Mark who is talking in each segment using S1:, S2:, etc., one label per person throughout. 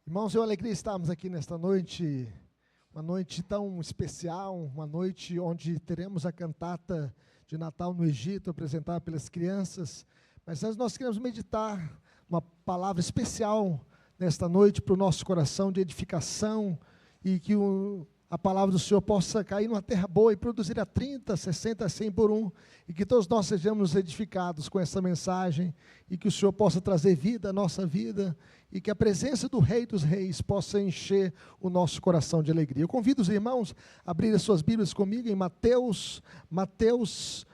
S1: Irmãos, é uma alegria estarmos aqui nesta noite, uma noite tão especial, uma noite onde teremos a cantata de Natal no Egito, apresentada pelas crianças, mas nós queremos meditar uma palavra especial nesta noite para o nosso coração de edificação e que a palavra do Senhor possa cair numa terra boa e produzir a 30, 60, 100 por um, e que todos nós sejamos edificados com essa mensagem, e que o Senhor possa trazer vida à nossa vida, e que a presença do Rei dos Reis possa encher o nosso coração de alegria. Eu convido os irmãos a abrirem as suas Bíblias comigo em Mateus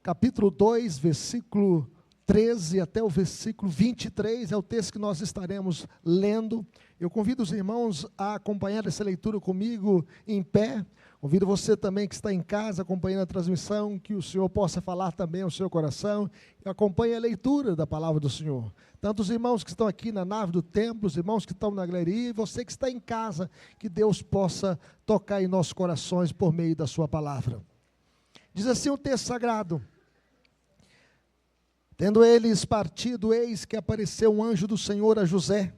S1: capítulo 2, versículo 13 até o versículo 23, é o texto que nós estaremos lendo. Eu convido os irmãos a acompanhar essa leitura comigo em pé. Convido você também que está em casa acompanhando a transmissão, que o Senhor possa falar também ao seu coração, e acompanhe a leitura da palavra do Senhor. Tanto os irmãos que estão aqui na nave do templo, os irmãos que estão na galeria, e você que está em casa, que Deus possa tocar em nossos corações por meio da sua palavra. Diz assim o texto sagrado: tendo eles partido, eis que apareceu um anjo do Senhor a José,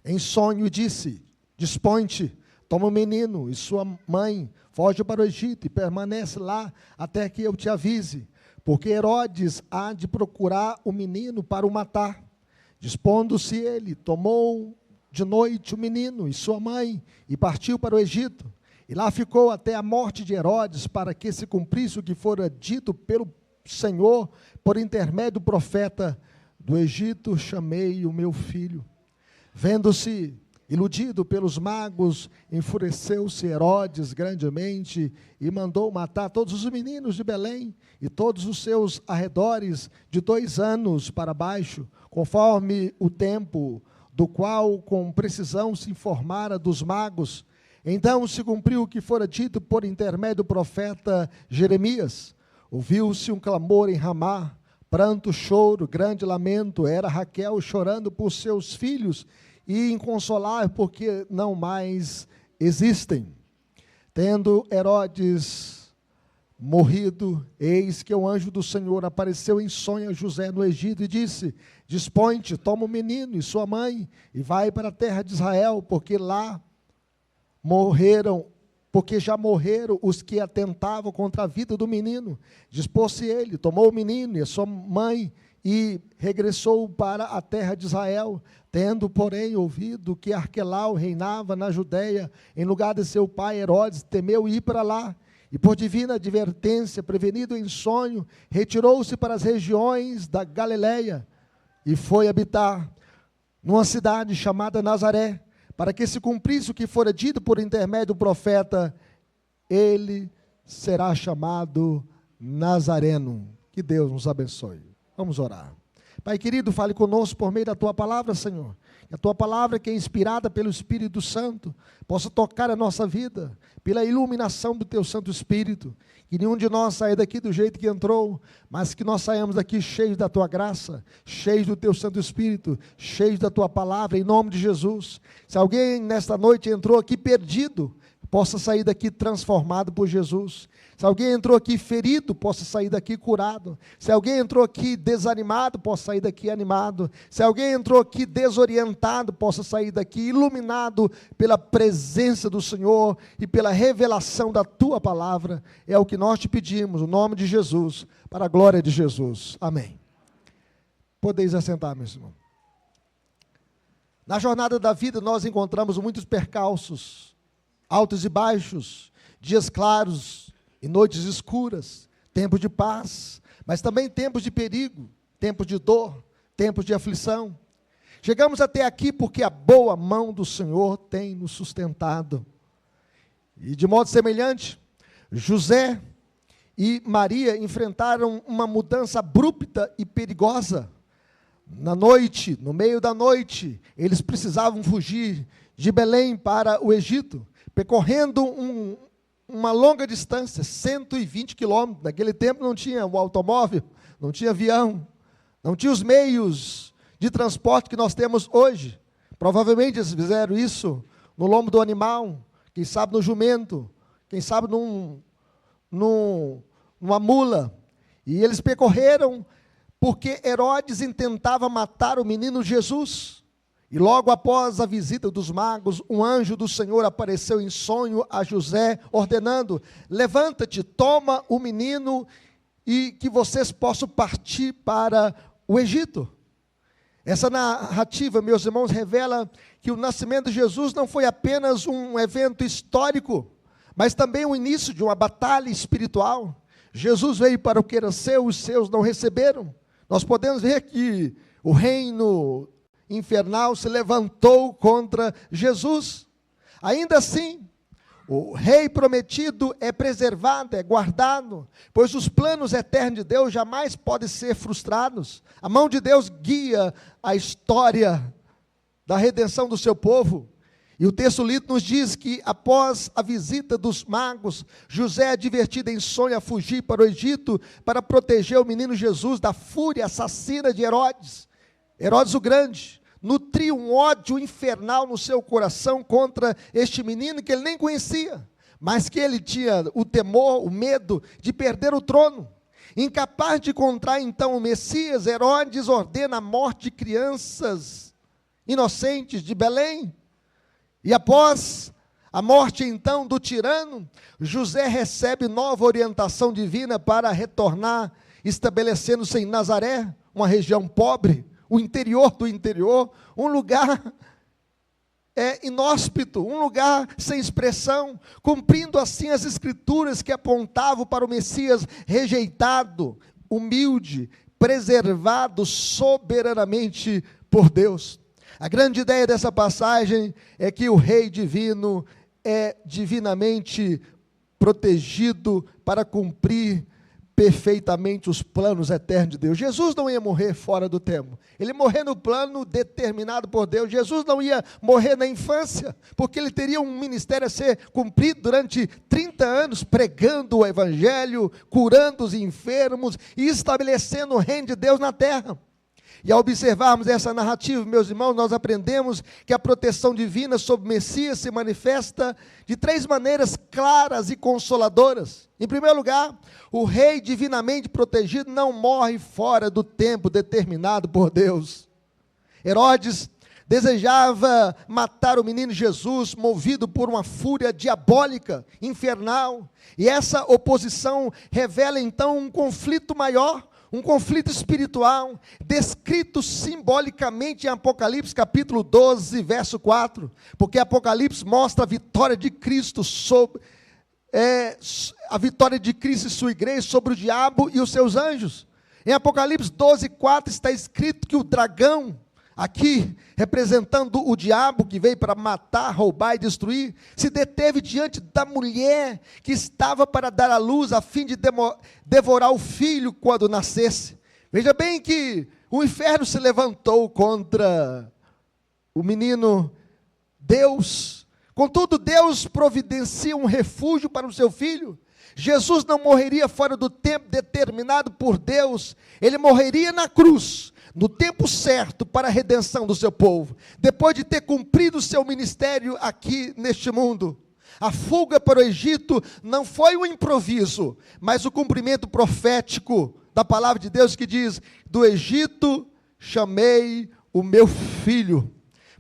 S1: em sonho, e disse: dispõe-te, toma o menino e sua mãe, foge para o Egito e permanece lá até que eu te avise, porque Herodes há de procurar o menino para o matar. Dispondo-se ele, tomou de noite o menino e sua mãe e partiu para o Egito, e lá ficou até a morte de Herodes, para que se cumprisse o que fora dito pelo Senhor, por intermédio do profeta: do Egito chamei o meu filho. Vendo-se iludido pelos magos, enfureceu-se Herodes grandemente e mandou matar todos os meninos de Belém e todos os seus arredores de 2 anos para baixo, conforme o tempo do qual com precisão se informara dos magos. Então se cumpriu o que fora dito por intermédio do profeta Jeremias. Ouviu-se um clamor em Ramá, pranto, choro, grande lamento. Era Raquel chorando por seus filhos e inconsolável, porque não mais existem. Tendo Herodes morrido, eis que o anjo do Senhor apareceu em sonho a José no Egito e disse: dispõe-te, toma o menino e sua mãe e vai para a terra de Israel, porque já morreram os que atentavam contra a vida do menino. Dispôs-se ele, tomou o menino e a sua mãe e regressou para a terra de Israel, tendo, porém, ouvido que Arquelau reinava na Judeia, em lugar de seu pai Herodes, temeu ir para lá, e por divina advertência, prevenido em sonho, retirou-se para as regiões da Galileia, e foi habitar numa cidade chamada Nazaré, para que se cumprisse o que fora dito por intermédio do profeta: ele será chamado Nazareno. Que Deus nos abençoe. Vamos orar. Pai querido, fale conosco por meio da Tua palavra, Senhor. Que a Tua palavra, que é inspirada pelo Espírito Santo, possa tocar a nossa vida, pela iluminação do Teu Santo Espírito. Que nenhum de nós saia daqui do jeito que entrou, mas que nós saímos daqui cheios da Tua graça, cheios do Teu Santo Espírito, cheios da Tua palavra, em nome de Jesus. Se alguém nesta noite entrou aqui perdido, possa sair daqui transformado por Jesus. Se alguém entrou aqui ferido, possa sair daqui curado. Se alguém entrou aqui desanimado, possa sair daqui animado. Se alguém entrou aqui desorientado, possa sair daqui iluminado pela presença do Senhor e pela revelação da Tua palavra. É o que nós te pedimos, no nome de Jesus, para a glória de Jesus. Amém. Podeis assentar, meus irmãos. Na jornada da vida nós encontramos muitos percalços, altos e baixos, dias claros e noites escuras, tempos de paz, mas também tempos de perigo, tempos de dor, tempos de aflição. Chegamos até aqui porque a boa mão do Senhor tem nos sustentado. E de modo semelhante, José e Maria enfrentaram uma mudança abrupta e perigosa. Na noite, no meio da noite, eles precisavam fugir de Belém para o Egito, percorrendo uma longa distância, 120 quilômetros. Naquele tempo não tinha o automóvel, não tinha avião, não tinha os meios de transporte que nós temos hoje. Provavelmente eles fizeram isso no lombo do animal, quem sabe no jumento, quem sabe numa mula. E eles percorreram porque Herodes intentava matar o menino Jesus. E logo após a visita dos magos, um anjo do Senhor apareceu em sonho a José, ordenando: levanta-te, toma o menino e que vocês possam partir para o Egito. Essa narrativa, meus irmãos, revela que o nascimento de Jesus não foi apenas um evento histórico, mas também o início de uma batalha espiritual. Jesus veio para o que era seu, os seus não receberam. Nós podemos ver que o reino infernal se levantou contra Jesus. Ainda assim, o rei prometido é preservado, é guardado, pois os planos eternos de Deus jamais podem ser frustrados. A mão de Deus guia a história da redenção do seu povo. E o texto lido nos diz que após a visita dos magos, José é advertido em sonho a fugir para o Egito para proteger o menino Jesus da fúria assassina de Herodes. Herodes o Grande nutria um ódio infernal no seu coração contra este menino que ele nem conhecia, mas que ele tinha o temor, o medo de perder o trono. Incapaz de encontrar então o Messias, Herodes ordena a morte de crianças inocentes de Belém. E após a morte então do tirano, José recebe nova orientação divina para retornar, estabelecendo-se em Nazaré, uma região pobre, o interior do interior, um lugar inóspito, um lugar sem expressão, cumprindo assim as escrituras que apontavam para o Messias rejeitado, humilde, preservado soberanamente por Deus. A grande ideia dessa passagem é que o rei divino é divinamente protegido para cumprir perfeitamente os planos eternos de Deus. Jesus não ia morrer fora do tempo, ele morrer no plano determinado por Deus. Jesus não ia morrer na infância, porque ele teria um ministério a ser cumprido durante 30 anos, pregando o evangelho, curando os enfermos e estabelecendo o reino de Deus na terra. E ao observarmos essa narrativa, meus irmãos, nós aprendemos que a proteção divina sobre o Messias se manifesta de 3 maneiras claras e consoladoras. Em primeiro lugar, o rei divinamente protegido não morre fora do tempo determinado por Deus. Herodes desejava matar o menino Jesus, movido por uma fúria diabólica, infernal. E essa oposição revela então um conflito maior, um conflito espiritual, descrito simbolicamente em Apocalipse capítulo 12, verso 4, porque Apocalipse mostra a vitória de Cristo sobre a vitória de Cristo e sua igreja sobre o diabo e os seus anjos. Em Apocalipse 12, 4 está escrito que o dragão, aqui representando o diabo que veio para matar, roubar e destruir, se deteve diante da mulher que estava para dar à luz, a fim de devorar o filho quando nascesse. Veja bem que o inferno se levantou contra o menino Deus. Contudo, Deus providencia um refúgio para o seu filho. Jesus não morreria fora do tempo determinado por Deus, ele morreria na cruz, no tempo certo para a redenção do seu povo, depois de ter cumprido o seu ministério aqui neste mundo. A fuga para o Egito não foi um improviso, mas o cumprimento profético da palavra de Deus que diz: do Egito chamei o meu filho.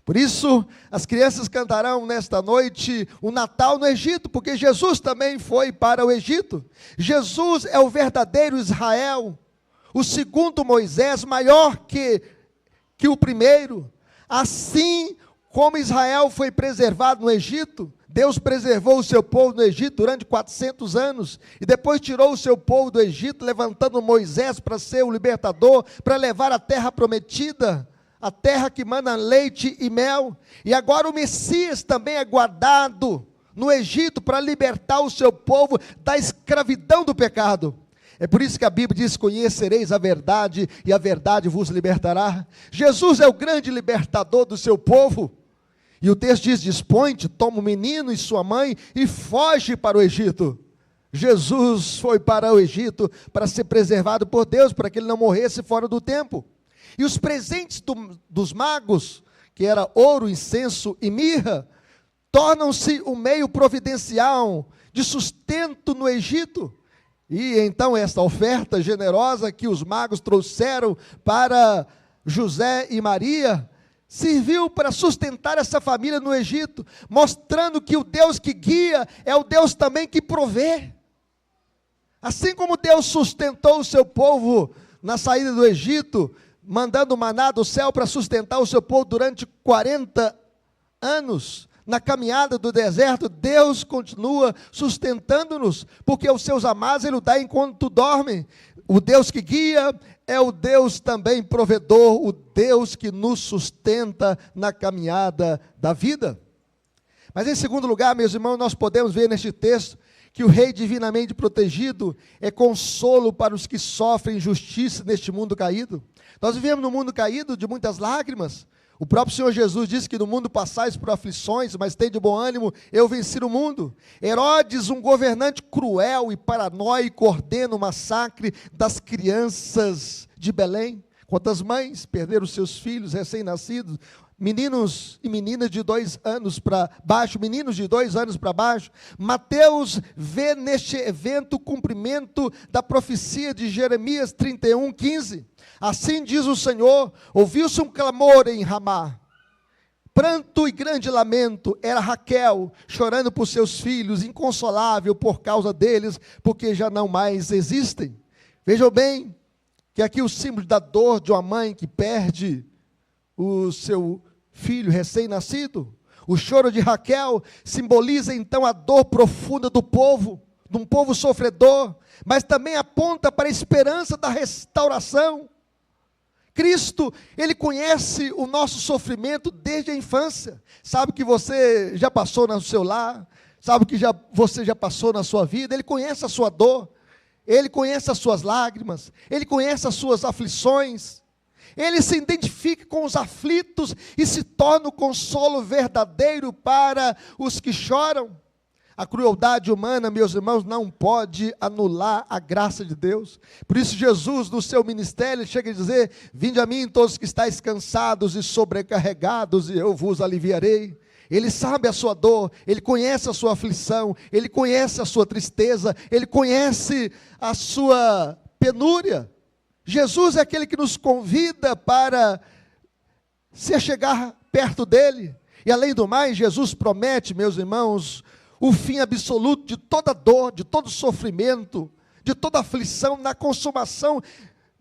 S1: Por isso, as crianças cantarão nesta noite o Natal no Egito, porque Jesus também foi para o Egito. Jesus é o verdadeiro Israel, o segundo Moisés, maior que o primeiro. Assim como Israel foi preservado no Egito, Deus preservou o seu povo no Egito durante 400 anos, e depois tirou o seu povo do Egito, levantando Moisés para ser o libertador, para levar a terra prometida, a terra que mana leite e mel. E agora o Messias também é guardado no Egito para libertar o seu povo da escravidão do pecado. É por isso que a Bíblia diz: conhecereis a verdade e a verdade vos libertará. Jesus é o grande libertador do seu povo. E o texto diz: dispõe-te, toma o menino e sua mãe e foge para o Egito. Jesus foi para o Egito para ser preservado por Deus, para que ele não morresse fora do tempo. E os presentes dos magos, que era ouro, incenso e mirra, tornam-se um meio providencial de sustento no Egito. E então esta oferta generosa que os magos trouxeram para José e Maria serviu para sustentar essa família no Egito, mostrando que o Deus que guia é o Deus também que provê. Assim como Deus sustentou o seu povo na saída do Egito, mandando maná do céu para sustentar o seu povo durante 40 anos, na caminhada do deserto, Deus continua sustentando-nos, porque os seus amados Ele o dá enquanto tu dorme. O Deus que guia é o Deus também provedor, o Deus que nos sustenta na caminhada da vida. Mas em segundo lugar, meus irmãos, nós podemos ver neste texto que o rei divinamente protegido é consolo para os que sofrem injustiça neste mundo caído. Nós vivemos num mundo caído de muitas lágrimas. O próprio Senhor Jesus disse que no mundo passais por aflições, mas tem de bom ânimo, eu venci o mundo. Herodes, um governante cruel e paranoico, ordena o massacre das crianças de Belém. Quantas mães perderam seus filhos recém-nascidos, meninos e meninas de 2 anos para baixo, meninos de 2 anos para baixo. Mateus vê neste evento o cumprimento da profecia de Jeremias 31:15. Assim diz o Senhor, ouviu-se um clamor em Ramá, pranto e grande lamento, era Raquel, chorando por seus filhos, inconsolável por causa deles, porque já não mais existem. Vejam bem, que aqui o símbolo da dor de uma mãe que perde o seu filho recém-nascido. O choro de Raquel simboliza então a dor profunda do povo, de um povo sofredor, mas também aponta para a esperança da restauração. Cristo, Ele conhece o nosso sofrimento desde a infância, sabe que você já passou no seu lar, sabe que você já passou na sua vida, Ele conhece a sua dor, Ele conhece as suas lágrimas, Ele conhece as suas aflições, Ele se identifica com os aflitos e se torna o consolo verdadeiro para os que choram. A crueldade humana, meus irmãos, não pode anular a graça de Deus. Por isso Jesus, no seu ministério, chega a dizer, vinde a mim todos que estáis cansados e sobrecarregados, e eu vos aliviarei. Ele sabe a sua dor, Ele conhece a sua aflição, Ele conhece a sua tristeza, Ele conhece a sua penúria. Jesus é aquele que nos convida para se achegar perto dEle. E além do mais, Jesus promete, meus irmãos, o fim absoluto de toda dor, de todo sofrimento, de toda aflição, na consumação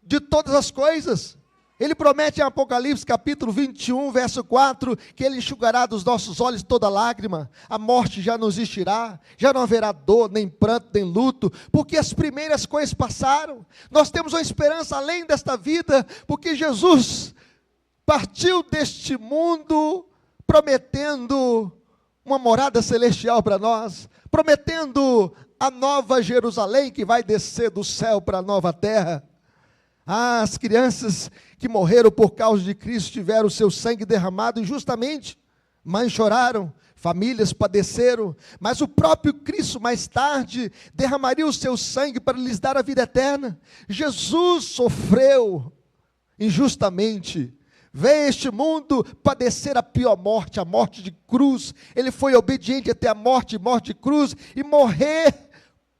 S1: de todas as coisas. Ele promete em Apocalipse capítulo 21, verso 4, que Ele enxugará dos nossos olhos toda lágrima, a morte já não existirá, já não haverá dor, nem pranto, nem luto, porque as primeiras coisas passaram. Nós temos uma esperança além desta vida, porque Jesus partiu deste mundo prometendo uma morada celestial para nós, prometendo a nova Jerusalém que vai descer do céu para a nova terra. As crianças que morreram por causa de Cristo tiveram o seu sangue derramado injustamente. Mães choraram, famílias padeceram, mas o próprio Cristo mais tarde derramaria o seu sangue para lhes dar a vida eterna. Jesus sofreu injustamente, veio a este mundo padecer a pior morte, a morte de cruz. Ele foi obediente até a morte de cruz, e morrer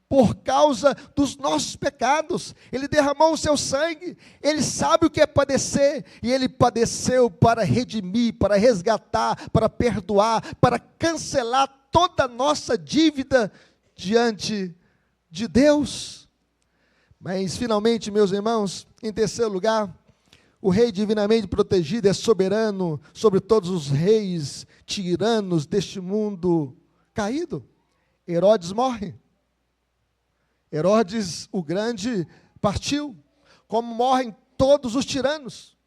S1: por causa dos nossos pecados. Ele derramou o seu sangue, Ele sabe o que é padecer, e Ele padeceu para redimir, para resgatar, para perdoar, para cancelar toda a nossa dívida diante de Deus. Mas finalmente, meus irmãos, em terceiro lugar, o rei divinamente protegido é soberano sobre todos os reis tiranos deste mundo caído. Herodes morre. Herodes o Grande partiu, como morrem todos os tiranos,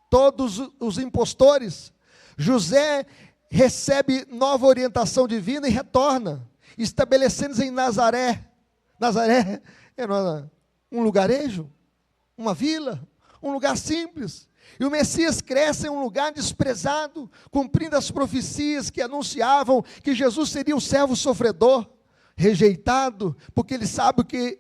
S1: todos os impostores. José recebe nova orientação divina e retorna, estabelecendo-se em Nazaré. Nazaré era um lugarejo, uma vila, um lugar simples. E o Messias cresce em um lugar desprezado, cumprindo as profecias que anunciavam que Jesus seria o servo sofredor, rejeitado, porque ele sabe o que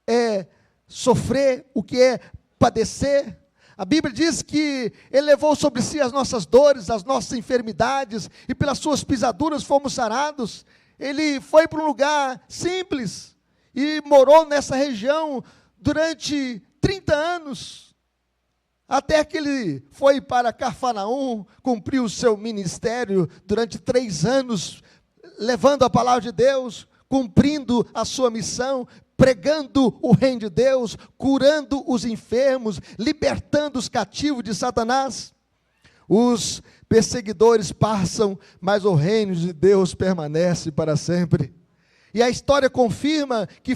S1: é sofrer, o que é padecer. A Bíblia diz que Ele levou sobre si as nossas dores, as nossas enfermidades, e pelas suas pisaduras fomos sarados. Ele foi para um lugar simples, e morou nessa região durante 30 anos. até que ele foi para Cafarnaum, cumpriu o seu ministério durante 3 anos, levando a palavra de Deus, cumprindo a sua missão, pregando o reino de Deus, curando os enfermos, libertando os cativos de Satanás. Os perseguidores passam, mas o reino de Deus permanece para sempre. E a história confirma que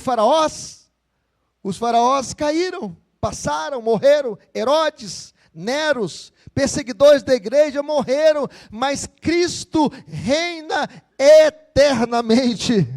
S1: os faraós caíram, passaram, morreram. Herodes, Neros, perseguidores da igreja morreram, mas Cristo reina eternamente.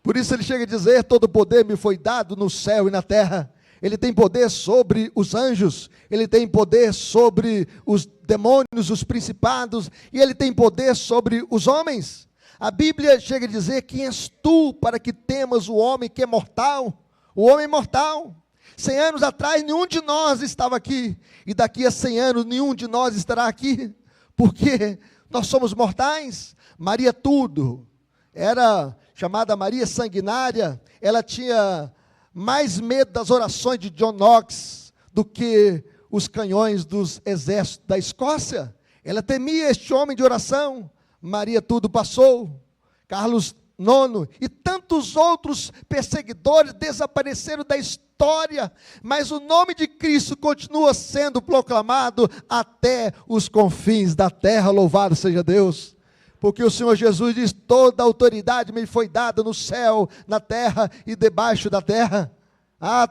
S1: Por isso ele chega a dizer: todo poder me foi dado no céu e na terra. Ele tem poder sobre os anjos, ele tem poder sobre os demônios, os principados, e ele tem poder sobre os homens. A Bíblia chega a dizer: quem és tu para que temas o homem que é mortal? O homem mortal. 100 anos atrás nenhum de nós estava aqui, e daqui a 100 anos nenhum de nós estará aqui, porque nós somos mortais. Maria Tudo era chamada Maria Sanguinária, ela tinha mais medo das orações de John Knox do que os canhões dos exércitos da Escócia. Ela temia este homem de oração. Maria Tudo passou, Carlos IX e tantos outros perseguidores desapareceram da história, mas o nome de Cristo continua sendo proclamado até os confins da terra. Louvado seja Deus! Porque o Senhor Jesus diz: toda autoridade me foi dada no céu, na terra e debaixo da terra.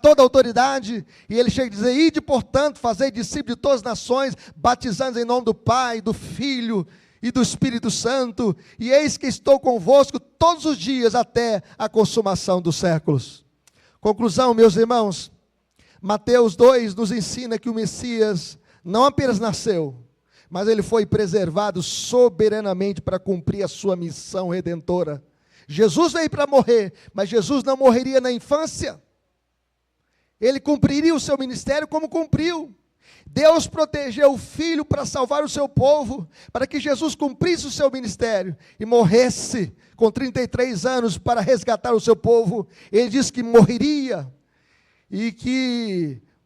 S1: Toda autoridade. E ele chega a dizer: ide, portanto, fazei discípulos de todas as nações, batizando em nome do Pai, do Filho e do Espírito Santo. E eis que estou convosco todos os dias até a consumação dos séculos. Conclusão, meus irmãos, Mateus 2 nos ensina que o Messias não apenas nasceu, mas ele foi preservado soberanamente para cumprir a sua missão redentora. Jesus veio para morrer, mas Jesus não morreria na infância. Ele cumpriria o seu ministério como cumpriu. Deus protegeu o Filho para salvar o seu povo, para que Jesus cumprisse o seu ministério e morresse com 33 anos para resgatar o seu povo. Ele disse que morreria,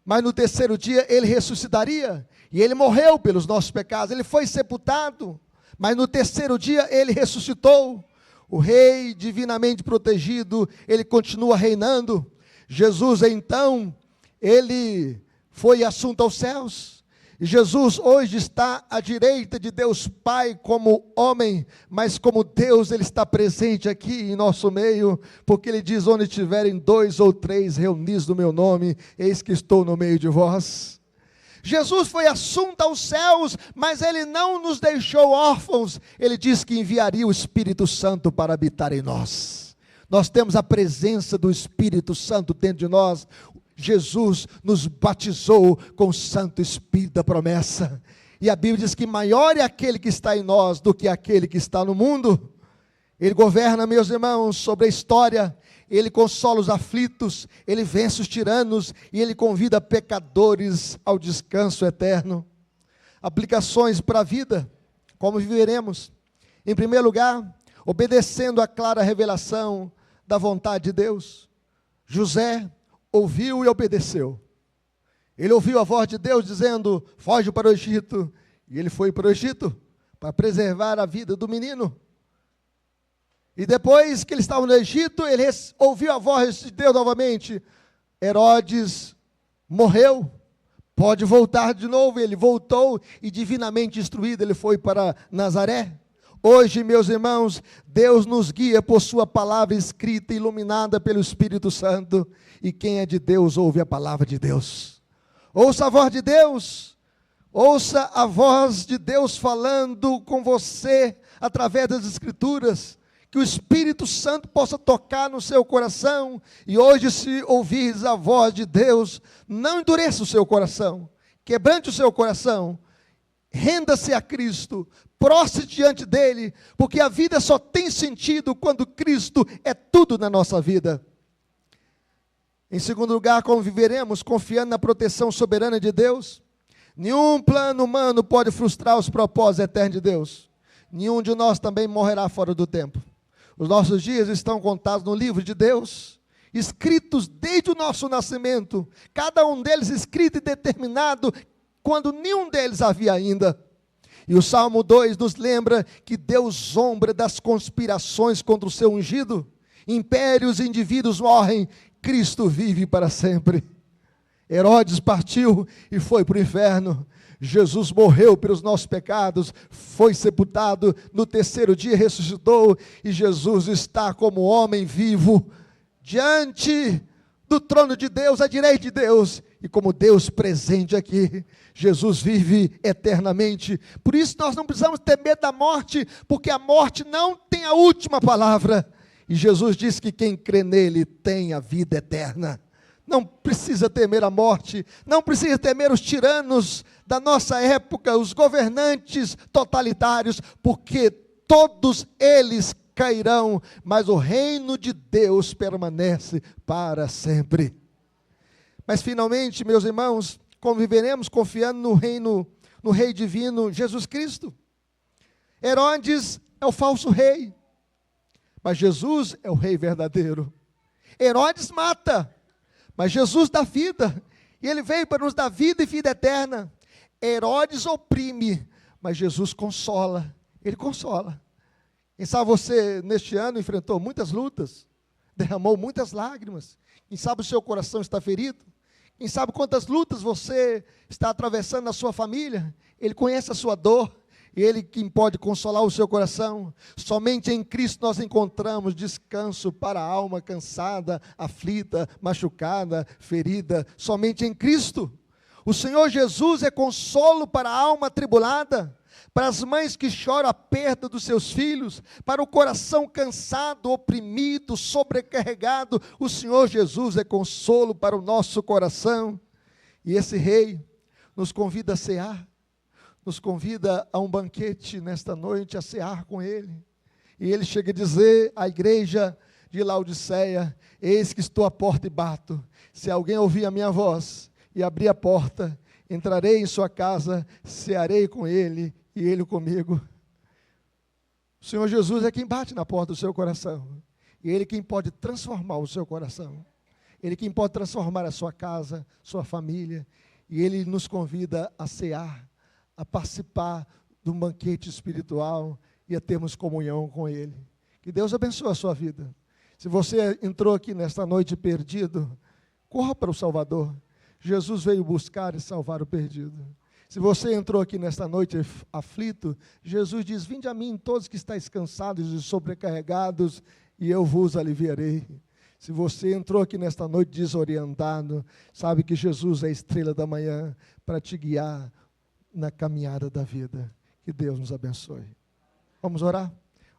S1: mas no terceiro dia ele ressuscitaria. E ele morreu pelos nossos pecados, ele foi sepultado, mas no terceiro dia ele ressuscitou. O Rei divinamente protegido, ele continua reinando. Jesus então, ele foi assunto aos céus. E Jesus hoje está à direita de Deus Pai como homem, mas como Deus ele está presente aqui em nosso meio, porque ele diz: onde estiverem 2 ou 3 reunidos no meu nome, eis que estou no meio de vós. Jesus foi assunto aos céus, mas ele não nos deixou órfãos. Ele disse que enviaria o Espírito Santo para habitar em nós. Nós temos a presença do Espírito Santo dentro de nós. Jesus nos batizou com o Santo Espírito da promessa. E a Bíblia diz que maior é aquele que está em nós do que aquele que está no mundo. Ele governa, meus irmãos, sobre a história. Ele consola os aflitos, ele vence os tiranos e ele convida pecadores ao descanso eterno. Aplicações para a vida, como viveremos? Em primeiro lugar, obedecendo à clara revelação da vontade de Deus. José ouviu e obedeceu. Ele ouviu a voz de Deus dizendo: foge para o Egito. E ele foi para o Egito para preservar a vida do menino. E depois que ele estava no Egito, ele ouviu a voz de Deus novamente. Herodes morreu, pode voltar de novo. Ele voltou e divinamente instruído, ele foi para Nazaré. Hoje, meus irmãos, Deus nos guia por sua palavra escrita, iluminada pelo Espírito Santo. E quem é de Deus, ouve a palavra de Deus. Ouça a voz de Deus. Ouça a voz de Deus falando com você através das Escrituras. Que o Espírito Santo possa tocar no seu coração. E hoje, se ouvires a voz de Deus, não endureça o seu coração. Quebrante o seu coração. Renda-se a Cristo. Prostre diante dele. Porque a vida só tem sentido quando Cristo é tudo na nossa vida. Em segundo lugar, como viveremos? Confiando na proteção soberana de Deus. Nenhum plano humano pode frustrar os propósitos eternos de Deus. Nenhum de nós também morrerá fora do tempo. Os nossos dias estão contados no livro de Deus, escritos desde o nosso nascimento, cada um deles escrito e determinado quando nenhum deles havia ainda. E o Salmo 2 nos lembra que Deus zombra das conspirações contra o seu ungido. Impérios e indivíduos morrem, Cristo vive para sempre. Herodes partiu e foi para o inferno. Jesus morreu pelos nossos pecados, foi sepultado, no terceiro dia ressuscitou, e Jesus está como homem vivo, diante do trono de Deus, à direita de Deus, e como Deus presente aqui. Jesus vive eternamente. Por isso nós não precisamos ter medo da morte, porque a morte não tem a última palavra. E Jesus diz que quem crê nele tem a vida eterna. Não precisa temer a morte, não precisa temer os tiranos da nossa época, os governantes totalitários, porque todos eles cairão, mas o reino de Deus permanece para sempre. Mas finalmente, meus irmãos, conviveremos confiando no Rei Divino, Jesus Cristo. Herodes é o falso rei, mas Jesus é o Rei verdadeiro. Herodes mata, mas Jesus dá vida, e Ele veio para nos dar vida e vida eterna. Herodes oprime, mas Jesus consola, Ele consola. Quem sabe você, neste ano, enfrentou muitas lutas, derramou muitas lágrimas. Quem sabe o seu coração está ferido. Quem sabe quantas lutas você está atravessando na sua família. Ele conhece a sua dor, e Ele quem pode consolar o seu coração. Somente em Cristo nós encontramos descanso para a alma cansada, aflita, machucada, ferida. Somente em Cristo. O Senhor Jesus é consolo para a alma atribulada, para as mães que choram a perda dos seus filhos, para o coração cansado, oprimido, sobrecarregado. O Senhor Jesus é consolo para o nosso coração. E esse Rei nos convida a cear, nos convida a um banquete nesta noite, a cear com Ele. E Ele chega a dizer à igreja de Laodiceia: eis que estou à porta e bato. Se alguém ouvir a minha voz e abrir a porta, entrarei em sua casa, cearei com ele e ele comigo. O Senhor Jesus é quem bate na porta do seu coração. E Ele quem pode transformar o seu coração. Ele quem pode transformar a sua casa, sua família. E Ele nos convida a cear, a participar de um banquete espiritual e a termos comunhão com Ele. Que Deus abençoe a sua vida. Se você entrou aqui nesta noite perdido, corra para o Salvador. Jesus veio buscar e salvar o perdido. Se você entrou aqui nesta noite aflito, Jesus diz: vinde a mim todos que estáis cansados e sobrecarregados, e eu vos aliviarei. Se você entrou aqui nesta noite desorientado, sabe que Jesus é a estrela da manhã para te guiar na caminhada da vida. Que Deus nos abençoe. Vamos orar?